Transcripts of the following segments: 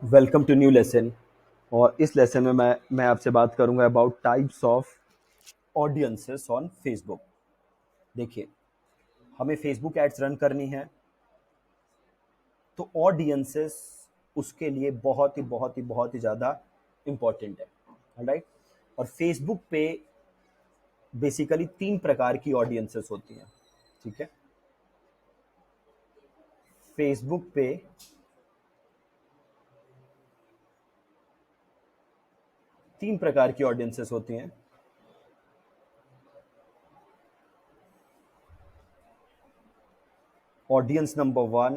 Welcome to new lesson. और इस lesson में मैं आपसे बात करूंगा about types of audiences on Facebook. देखिए, हमें फेसबुक एड्स रन करनी है तो ऑडियंसेस उसके लिए बहुत ही ज़्यादा इम्पॉर्टेंट है। राइट। और फेसबुक पे बेसिकली तीन प्रकार की ऑडियंसेस होती हैं। ठीक है। फेसबुक पे तीन प्रकार की ऑडियंसेस होती हैं। ऑडियंस नंबर 1,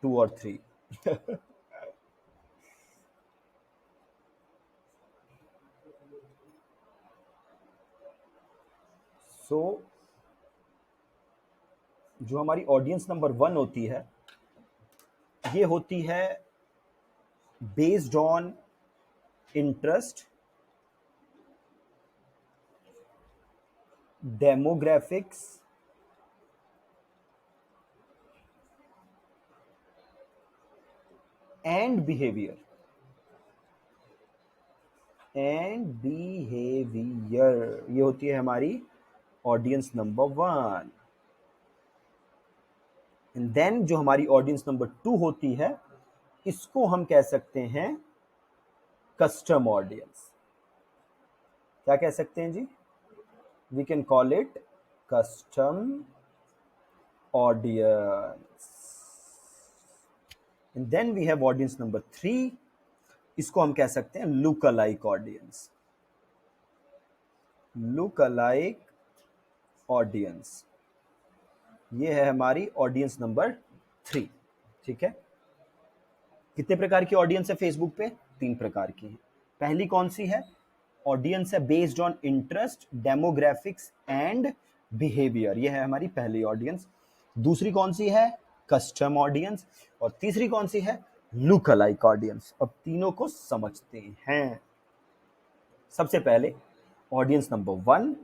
2 और 3। सो जो हमारी ऑडियंस नंबर 1 होती है, ये होती है based on interest, demographics and behaviour. ये होती है हमारी ऑडियंस नंबर 1। एंड देन जो हमारी ऑडियंस नंबर 2 होती है, इसको हम कह सकते हैं कस्टम ऑडियंस। क्या कह सकते हैं जी? We can call it custom audience. And then we have audience number 3। इसको हम कह सकते हैं look alike audience. Look alike audience, ये है हमारी ऑडियंस नंबर 3। ठीक है। कितने प्रकार की ऑडियंस है फेसबुक पे? तीन प्रकार की है। पहली कौन सी है? ऑडियंस है based on interest, demographics and behaviour. ये है हमारी पहली ऑडियंस। दूसरी कौन सी है? Custom audience. और तीसरी कौन सी है? Look alike audience. अब तीनों को समझते हैं। सबसे पहले audience number 1,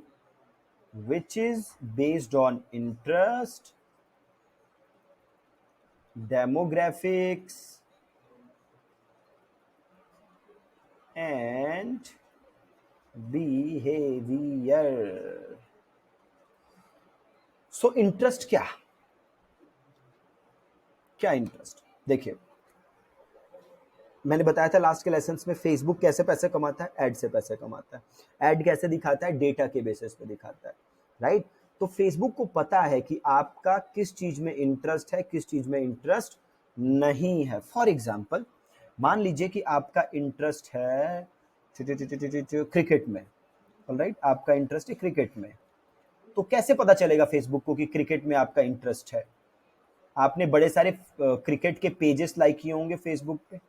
which is based on interest, demographics and behavior। So interest क्या? क्या इंटरेस्ट? देखिए, मैंने बताया था लास्ट के लेसन्स में फेसबुक कैसे पैसे कमाता है, एड से पैसे कमाता है। एड कैसे दिखाता है? डेटा के बेसिस पे दिखाता है। राइट। तो फेसबुक को पता है कि आपका किस चीज में इंटरेस्ट है, किस चीज में इंटरेस्ट नहीं है। फॉर एग्जाम्पल, मान लीजिए कि आपका इंटरेस्ट है क्रिकेट में। राइट, आपका इंटरेस्ट है क्रिकेट में। तो कैसे पता चलेगा फेसबुक को कि क्रिकेट में आपका इंटरेस्ट है? आपने बड़े सारे क्रिकेट के पेजेस लाइक किए होंगे फेसबुक पे।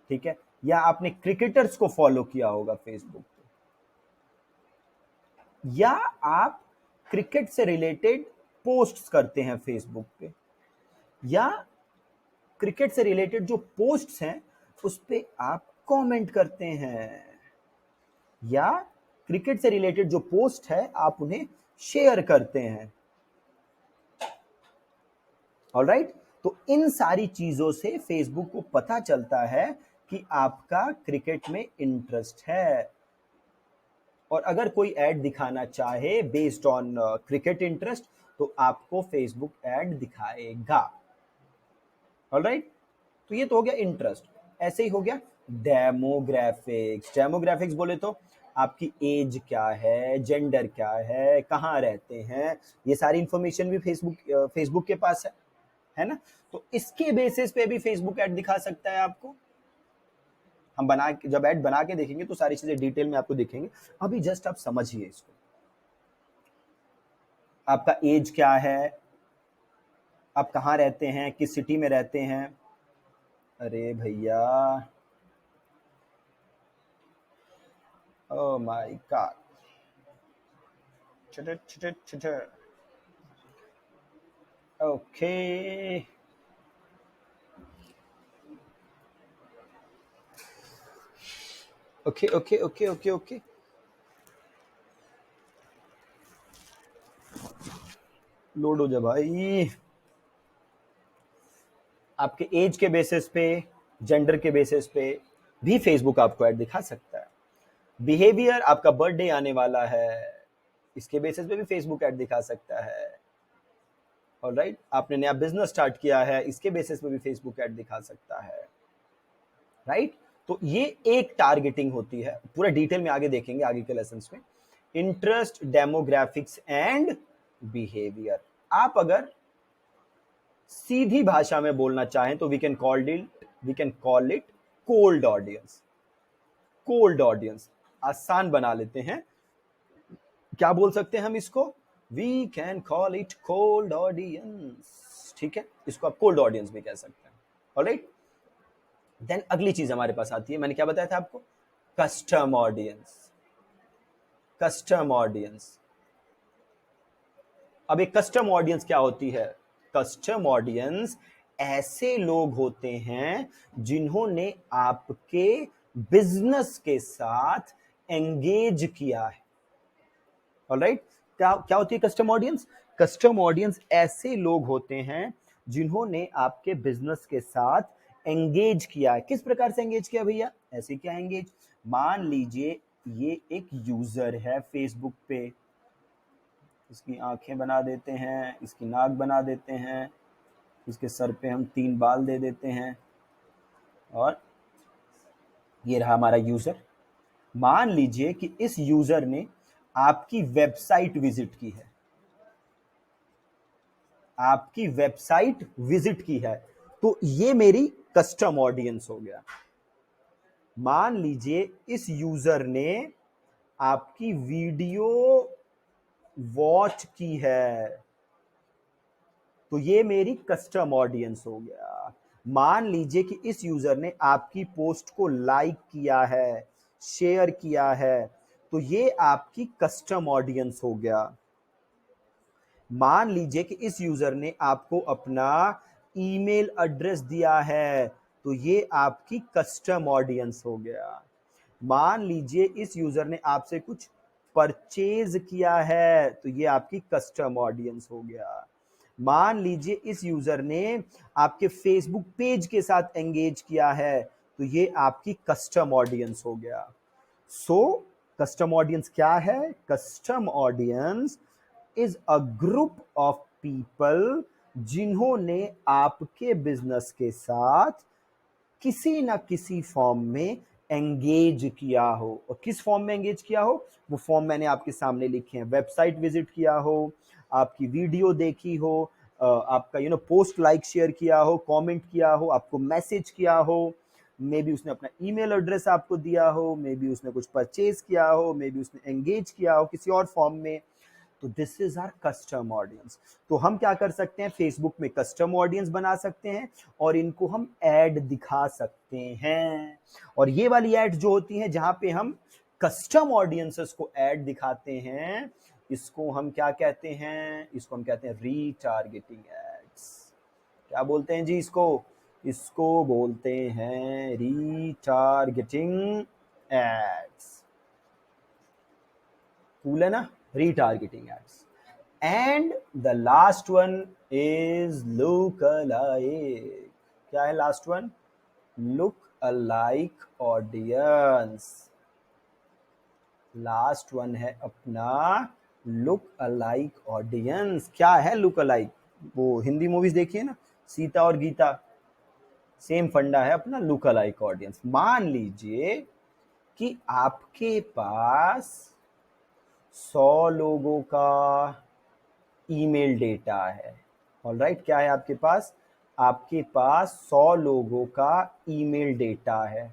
ठीक है। या आपने क्रिकेटर्स को फॉलो किया होगा फेसबुक पे। या आप क्रिकेट से रिलेटेड पोस्ट्स करते हैं फेसबुक पे। या क्रिकेट से रिलेटेड जो पोस्ट्स हैं उस पे आप कमेंट करते हैं। या क्रिकेट से रिलेटेड जो पोस्ट है आप उन्हें शेयर करते हैं। ऑलराइट। तो इन सारी चीजों से फेसबुक को पता चलता है कि आपका क्रिकेट में इंटरेस्ट है। और अगर कोई ऐड दिखाना चाहे बेस्ड ऑन क्रिकेट इंटरेस्ट, तो आपको फेसबुक ऐड दिखाएगा। ऑलराइट। तो ये तो हो गया इंटरेस्ट। ऐसे ही हो गया डेमोग्राफिक्स। डेमोग्राफिक्स बोले तो आपकी एज क्या है, जेंडर क्या है, कहाँ रहते हैं, ये सारी इंफॉर्मेशन भी फेसबुक के पास है ना। तो इसके बेसिस पे भी फेसबुक ऐड दिखा सकता है आपको। हम जब ऐड बना के देखेंगे तो सारी चीजें डिटेल में आपको दिखेंगे। अभी जस्ट आप समझिए इसको। आपका एज क्या है, आप कहाँ रहते हैं, किस सिटी में रहते हैं। अरे भैया, ओ माय गॉड। छिटर छिटर छिटर। Okay okay okay okay okay okay. Load हो जा भाई। आपके एज के बेसिस पे जेंडर के बेसिस पे भी फेसबुक आपको ऐड दिखा सकता है। बिहेवियर, आपका बर्थडे आने वाला है, इसके बेसिस पे भी फेसबुक ऐड दिखा सकता है। ऑलराइट, आपने नया बिजनेस स्टार्ट किया है, इसके बेसिस पे भी फेसबुक ऐड दिखा सकता है। राइट, तो ये एक टारगेटिंग होती है, पूरा डिटेल में आगे देखेंगे आगे के लेसन्स में। Interest, demographics and behaviour. आप अगर सीधी भाषा में बोलना चाहें तो we can call it cold audience. Cold audience आसान बना लेते हैं, क्या बोल सकते हैं हम इसको? We can call it cold audience. ठीक है, इसको आप कोल्ड ऑडियंस भी कह सकते हैं। ऑलराइट, देन अगली चीज हमारे पास आती है, मैंने क्या बताया था आपको? Custom audience. Custom audience. अब एक कस्टम ऑडियंस क्या होती है? कस्टम ऑडियंस ऐसे लोग होते हैं जिन्होंने आपके बिजनेस के साथ एंगेज किया है। ऑलराइट, क्या क्या होती है कस्टम ऑडियंस? कस्टम ऑडियंस ऐसे लोग होते हैं जिन्होंने आपके बिजनेस के साथ एंगेज किया है। किस प्रकार से एंगेज किया भैया? ऐसे क्या एंगेज? मान लीजिए ये एक यूजर है फेसबुक पे, इसकी आंखें बना देते हैं, इसकी नाक बना देते हैं, इसके सर पे हम 3 बाल दे देते हैं, और ये रहा हमारा यूजर। मान लीजिए कि इस यूजर ने आपकी वेबसाइट विजिट की है, आपकी वेबसाइट विजिट की है, तो ये मेरी कस्टम ऑडियंस हो गया। मान लीजिए इस यूजर ने आपकी वीडियो वॉच की है, तो ये मेरी कस्टम ऑडियंस हो गया। मान लीजिए कि इस यूजर ने आपकी पोस्ट को लाइक किया है, शेयर किया है, तो ये आपकी कस्टम ऑडियंस हो गया। मान लीजिए कि इस यूजर ने आपको अपना ईमेल एड्रेस दिया है, तो ये आपकी कस्टम ऑडियंस हो गया। मान लीजिए इस यूजर ने आपसे कुछ परचेज किया है, तो ये आपकी कस्टम ऑडियंस हो गया। मान लीजिए इस यूजर ने आपके फेसबुक पेज के साथ एंगेज किया है, तो ये आपकी कस्टम ऑडियंस हो गया। सो कस्टम ऑडियंस क्या है? Custom audience is a group of people जिन्होंने आपके बिजनेस के साथ किसी ना किसी फॉर्म में एंगेज किया हो। और किस फॉर्म में एंगेज किया हो, वो फॉर्म मैंने आपके सामने लिखे हैं। वेबसाइट विजिट किया हो, आपकी वीडियो देखी हो, आपका पोस्ट लाइक शेयर किया हो, कमेंट किया हो, आपको मैसेज किया हो, मे बी उसने अपना ईमेल एड्रेस आपको दिया हो, मे बी उसने कुछ परचेज किया हो, मे बी उसने एंगेज किया हो किसी और फॉर्म में। तो this is our custom audience. तो हम क्या कर सकते हैं? फेसबुक में कस्टम ऑडियंस बना सकते हैं और इनको हम ऐड दिखा सकते हैं। और ये वाली ऐड जो होती है जहां पे हम कस्टम ऑडियंसेस को ऐड दिखाते हैं, इसको हम क्या कहते हैं? इसको हम कहते हैं रीटारगेटिंग एड्स। क्या बोलते हैं जी इसको? इसको बोलते हैं रीटारगेटिंग एड्स। कूल है ना? Retargeting ads. And the last one is look alike. क्या है last one? Look alike audience. Last one है अपना लुक अलाइक ऑडियंस। क्या है लुक अलाइक? वो हिंदी मूवीज देखिए ना, सीता और गीता, सेम फंडा है अपना लुक अलाइक ऑडियंस। मान लीजिए कि आपके पास 100 लोगों का ईमेल डेटा है। ऑलराइट, क्या है आपके पास? आपके पास 100 लोगों का ईमेल डेटा है।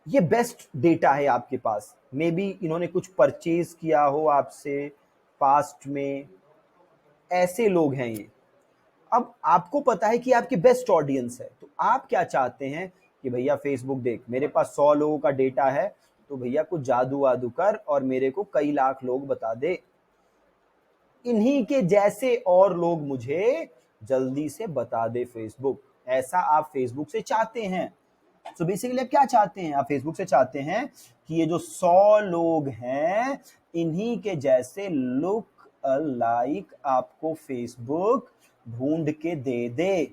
ये बेस्ट डेटा है आपके पास। मे बी इन्होंने कुछ परचेज किया हो आपसे पास्ट में, ऐसे लोग हैं ये। अब आपको पता है कि आपके बेस्ट ऑडियंस है, तो आप क्या चाहते हैं कि भैया फेसबुक देख, मेरे पास 100 लोगों का डेटा है, तो भैया कुछ जादू वादू कर और मेरे को कई लाख लोग बता दे, इन्हीं के जैसे और लोग मुझे जल्दी से बता दे फेसबुक। ऐसा आप फेसबुक से चाहते हैं। सो बेसिकली आप क्या चाहते हैं? आप फेसबुक से चाहते हैं कि ये जो 100 लोग हैं, इन्हीं के जैसे लुक अलाइक आपको फेसबुक ढूंढ के दे दे।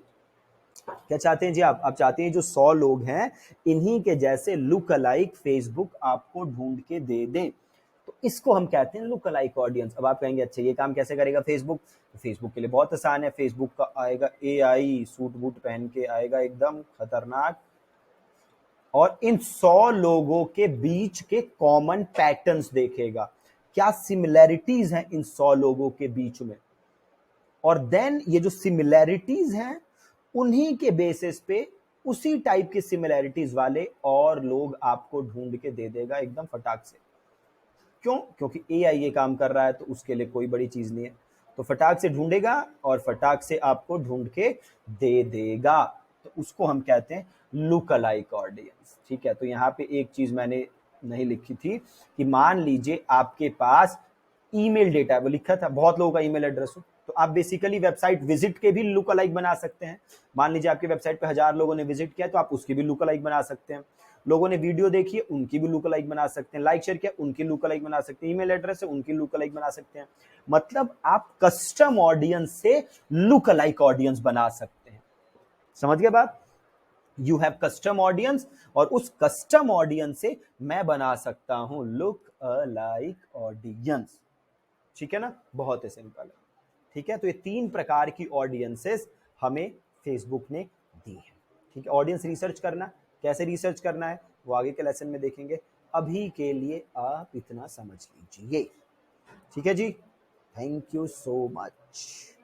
क्या चाहते हैं जी आप चाहते हैं जो 100 लोग हैं इन्हीं के जैसे लुक अलाइक फेसबुक आपको ढूंढ के दे दे, तो इसको हम कहते हैं लुक अलाइक ऑडियंस। अब आप कहेंगे अच्छा ये काम कैसे करेगा फेसबुक, तो फेसबुक के लिए बहुत आसान है, फेसबुक का आएगा एआई सूट बूट पहन के आएगा एकदम खतरनाक, और इन 100 लोगों के बीच के कॉमन पैटर्न्स देखेगा, क्या सिमिलैरिटीज हैं इन 100 लोगों के बीच में, और देन ये जो सिमिलैरिटीज हैं उन्हीं के बेसिस पे उसी टाइप के सिमिलैरिटीज वाले और लोग आपको ढूंढ के दे देगा एकदम फटाक से। क्यों? क्योंकि एआई ये काम कर रहा है तो उसके लिए कोई बड़ी चीज नहीं है, तो फटाक से ढूंढेगा और फटाक से आपको ढूंढ के दे देगा, तो उसको हम कहते हैं लुक अलाइक ऑडियंस। ठीक है, तो यहाँ पे एक चीज मैंने नहीं लिखी थी कि मान लीजिए आपके पास ईमेल डेटा है, वो लिखा था बहुत लोगों का ईमेल एड्रेस हो, तो आप बेसिकली वेबसाइट विजिट के भी लुक अलाइक बना सकते हैं। मान लीजिए आपकी वेबसाइट पे 1000 लोगों ने विजिट किया तो आप उसकी भी लुक अलाइक बना सकते हैं, लोगों ने वीडियो देखी है उनकी भी लुक अलाइक बना सकते हैं, लाइक शेयर किया उनकी लुक अलाइक बना सकते हैं, ईमेल एड्रेस है उनकी लुक अलाइक बना सकते हैं। मतलब आप कस्टम ऑडियंस से लुक अलाइक ऑडियंस बना सकते हैं। समझ गए बात? यू हैव कस्टम ऑडियंस और उस कस्टम ऑडियंस से मैं बना सकता हूं लुक अलाइक ऑडियंस। ठीक है ना, बहुत ही सिंपल है। ठीक है, तो ये 3 प्रकार की ऑडियंसेस हमें फेसबुक ने दी है। ठीक है, ऑडियंस रिसर्च करना, कैसे रिसर्च करना है वो आगे के लेसन में देखेंगे, अभी के लिए आप इतना समझ लीजिए। ठीक है जी, थैंक यू सो मच।